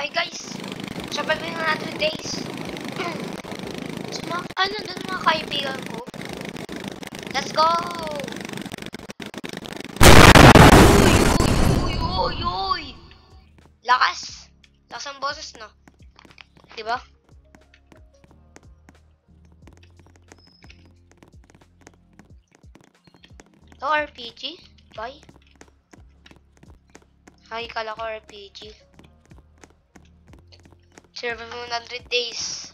Hi guys! Surviving 100 days. Nandun mga kaibigan ko. Let's go! Uy! Lakas! Lakas ang boses, no? Diba? Oh, RPG? Bye. Hi, kala ko RPG. Survive 100 days.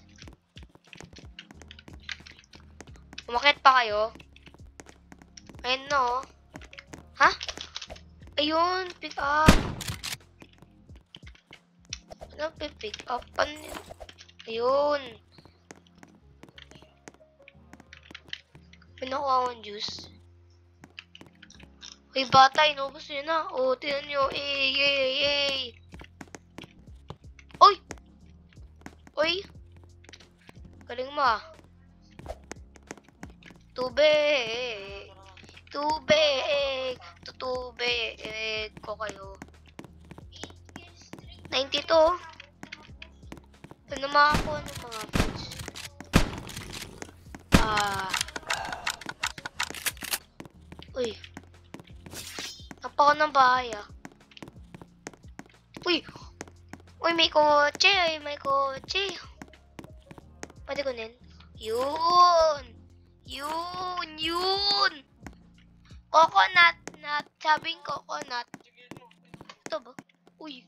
Umakit pa kayo? Ayun no. Ha? Ayun, pick up. Ano pick up? Ayun. Pinakuha akong juice. Uy, bata, inubos nyo na. O, tinan nyo. Yay! Uy! Galing mo ah. Tubig ko kayo. 92. Ano makakuha ng mga foods? Uy. Napako ng bahay ah. Uy, may kotse. Pwede ko nin? Yun! Coconut. Sabing coconut. Ito ba? Uy.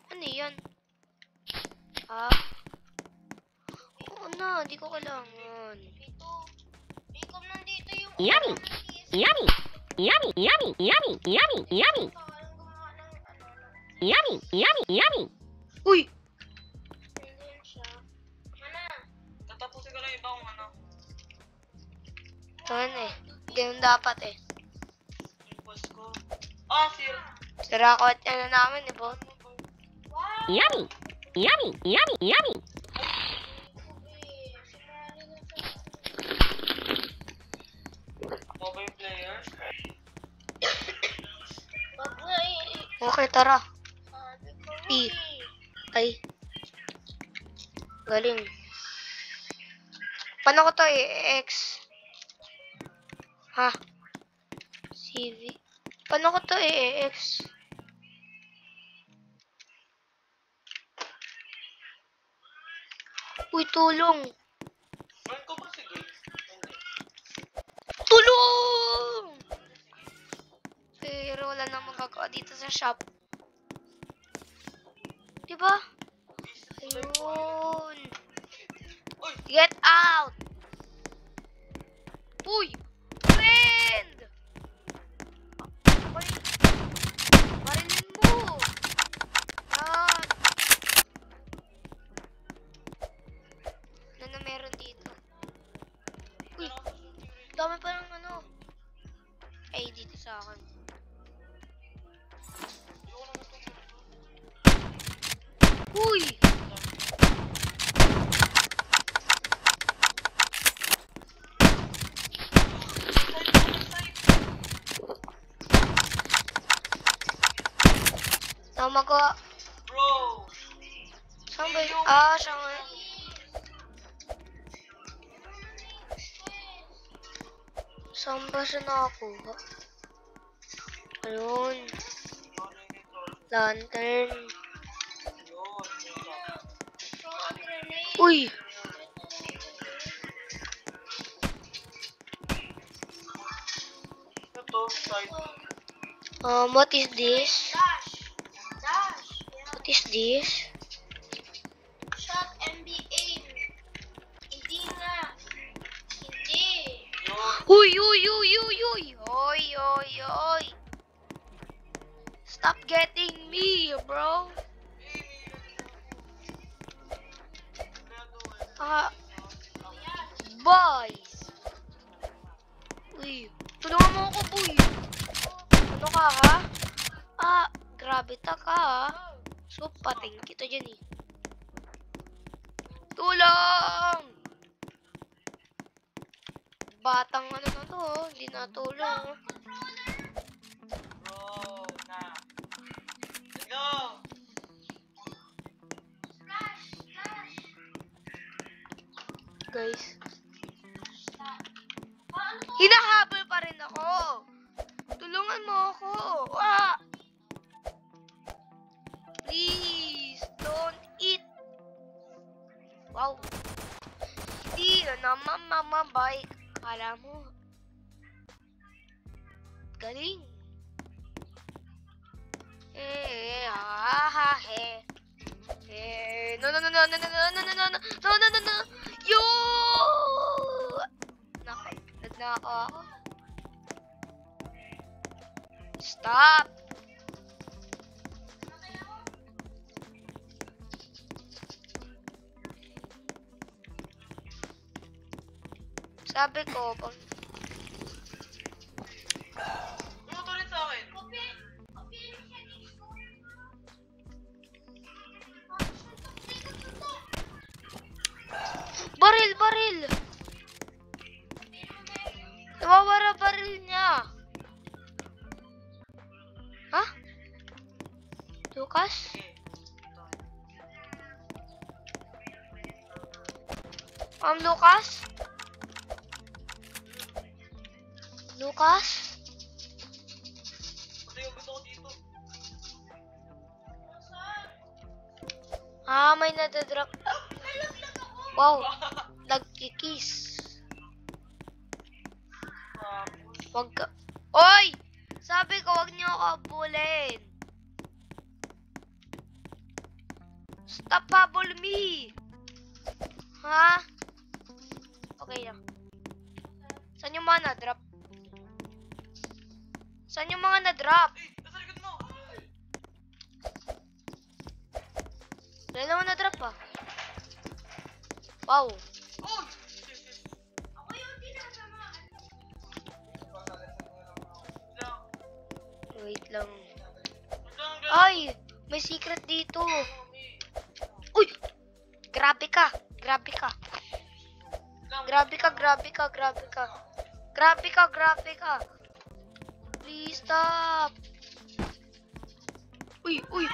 Ano yan? Oo na, di ko kailangan. Yummy! Uy! Tatapusin ko lang iba kung ano. Ganun dapat eh. Impulse ko. Sir. Sira ko at ano namin eh, bot. Yummy! Mobile player. Okay, tara. P. Ay. Galing. Paano ko to i-X? Ha? CV. Paano ko to i-X? Uy, tulong! Friend ko ba si Gabe? Tulong! Pero wala na magagawa dito sa shop. Diba? Ayun. Get out! Uy! Friend! Barilin mo! Yan! Ano na meron dito? Uy! Dami pa ng ano. Ay, dito sa akin. Uy! Tama ko. Bro! Saan ba yun? Siya nga. Saan ba siya nakakuha? Ayun. Lantern. Uy! Ito, side. What is this? What is this? Shot NBA. Hindi nga. Hindi. Uy! Stop getting me, bro. Boys. Uy, tulungan mo ako, boy. Ano ka, ha? Grabe ka, ha? So, pating kita dyan, eh. Tulong! Batang ano na to, hindi natulong. Bro, na. Let's go! guys. Ah, ano to? Hinahabol pa rin ako. Tulungan mo ako. Ah! Please, don't eat. Wow. Hindi naman mamabay. Kala mo. Galing. No. Yo! Nagnako ako. Stop. Sabi ko, pag Luto rin sa akin. Kopi siya dito. baril! Nawawala baril niya. Ha? Lucas? Sige. Ito. Lucas? Lucas? Pati yung gusto ko dito. May nadadrop. Wow, nagkikiss. Wag ka. Oy! Sabi ko, wag niyo ako abulin. Stop habol me. Ha? Okay lang. Saan yung mga na-drop? Saan yung mga na-drop? Nasa likod mo! Dalawa na-drop pa. Wow. Oh! Ako yung tinatamaan. Wait lang. Lang. Ay! May secret dito. Uy! Grabe ka. Grabe ka. Grabe ka, grabe ka, grabe ka. Grabe ka, grabe ka. Please stop. Uy, uy.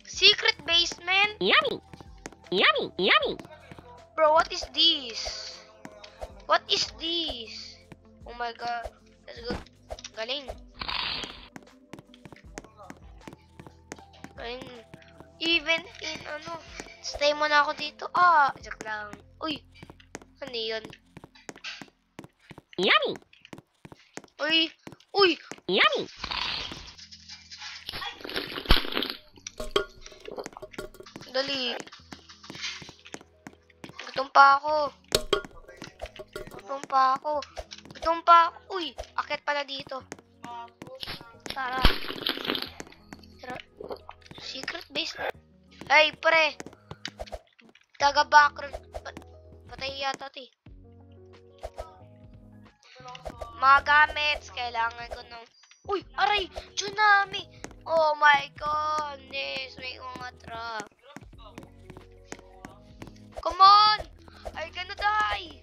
Secret basement? Yummy! Yummy! Yummy! Bro, what is this? What is this? Oh my god. That's good. Galing. Galing. Even in stay mo na ako dito. Joke lang. Uy. Ano yun? Yummy! Uy. Uy. Yummy! Dali. Gutom pa ako. Gutom pa ako. Gutom pa ako. Uy. Akit pala dito. Tara. Tara. Secret base. Hey, pre. Taga backroom. Patay yata ti. Mga gamits. Kailangan ko ng... Uy, aray. Tsunami. Oh my goodness. May mga trap. Come on. I gonna die.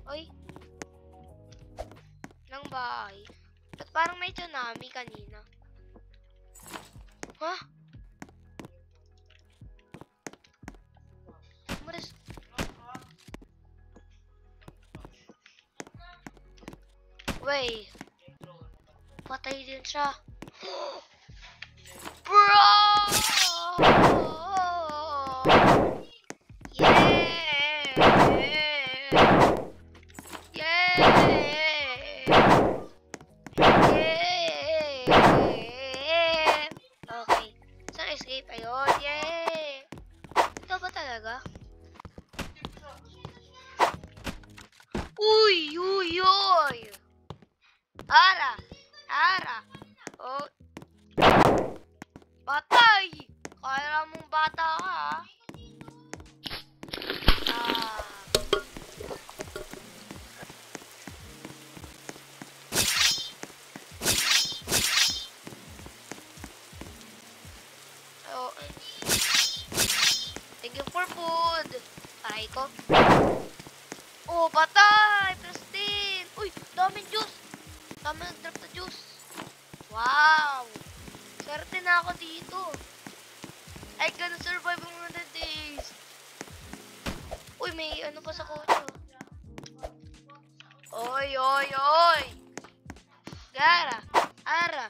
Uy. Nang bahay. Ba't parang may tsunami kanina? Ha? Umalis. Wait. Patay din siya. Bro! Yeah! Yeah! Yeah! Okay. Saan escape? Ayun. Yeah! Ito ba talaga? Uy! Uy! Uy! Ara! Ara! Oh! Patay! Kala mong bata ka, ha? Oh, thank you for food. Aray ko. Oh, patay! Pristine! Uy, daming juice! Daming nag-drop na juice. Wow! Swerte na ako dito. I gonna survive 100 days. Uy, may ano pa sa kotse. Oy, oy, oy! Gara! Ara!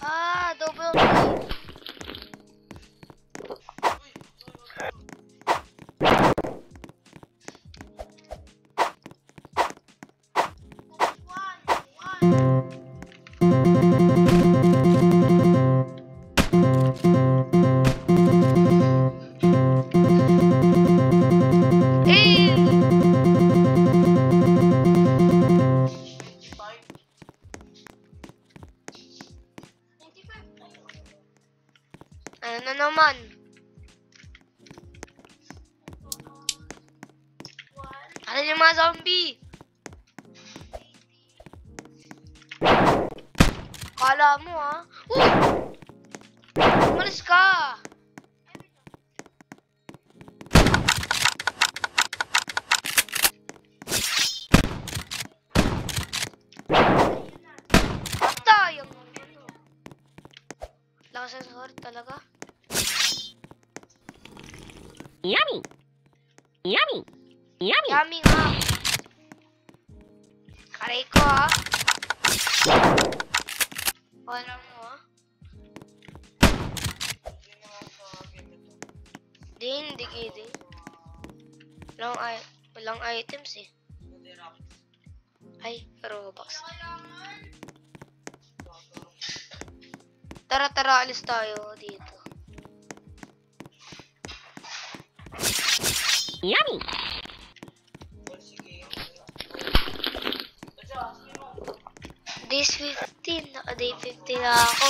Ah, double kill. Eh! 25. Ano na naman? Ano yung mga zombie? Kala mo ha? Uy! Umalis ka! Patay ang ano. Lakas ang sword talaga. Yummy. Yummy. Yummy. Yummy nga. Aray ko ha. Wala mo ha. Hindi naman sa game ito. Hindi kidding. Walang items eh. Hindi rap. Ay, Robux. Tara, tara, alis tayo dito. Yummy. Well, sige. Tadya, sige mo. Days 15. Naka-day 15 na ako.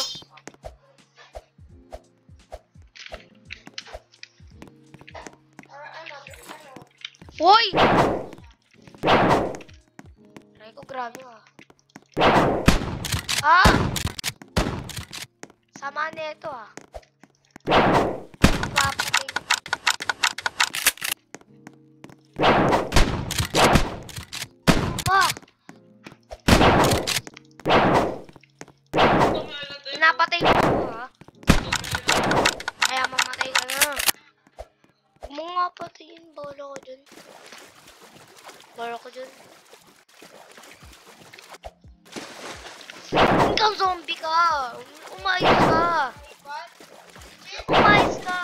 Hoy! Aray ko, grabe ah. Ah! Sama na ito ah. Papatay. Ah! Ito may island din. Pinapatay ko ako ah. Ito may island. Kaya mamatay ka na. Huwag mo nga patayin. Bawal ako dun. Bawal ako dun. Ikaw zombie ka. Umayos ka. Umayos ka.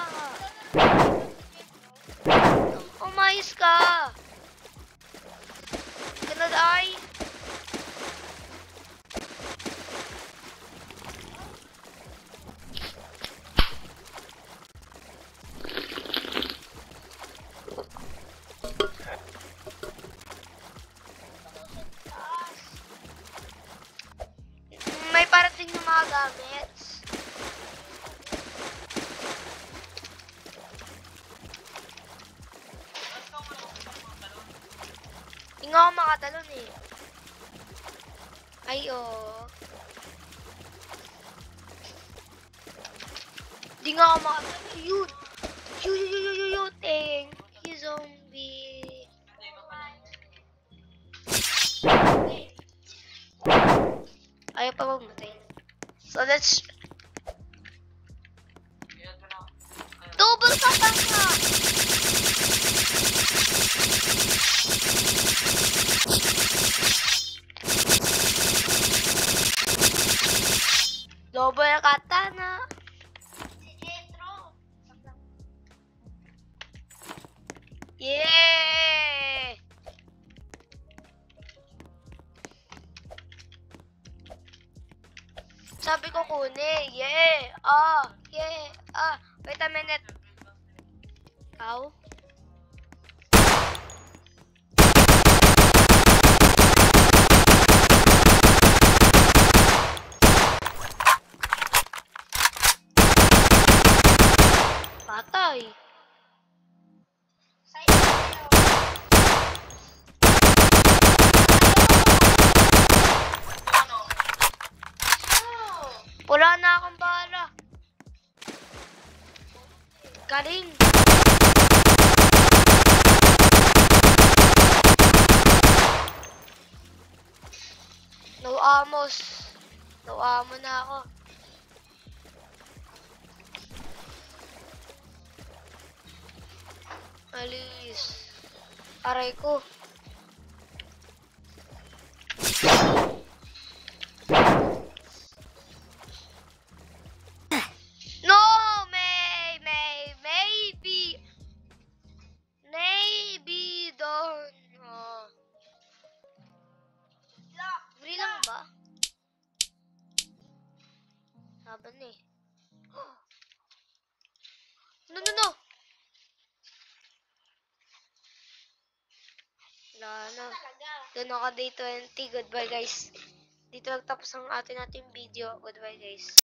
Umayos ka. Gonna die. May parating ng mga gamits. Hindi nga ako makatalon eh. Ay, oo. Hindi nga ako makatalon. Yun! Yun! Thank you, zombie. Ayaw pa mamatay. So, let's... Ayan mo na. Double ka pa nga! Double katana. Yeah! Sabi ko kunin. Yeah! Yeah! Wait a minute. Ikaw? Patay. Ano? Wala na akong bala. Galing. No amos. No amo na ako. Alis. Aray ko. No! Maybe. Maybe don't. Oh. Free lang ba? Laban eh. No. Wala na. Doon ako day 20. Goodbye guys. Dito nagtapos ang ating video. Goodbye guys.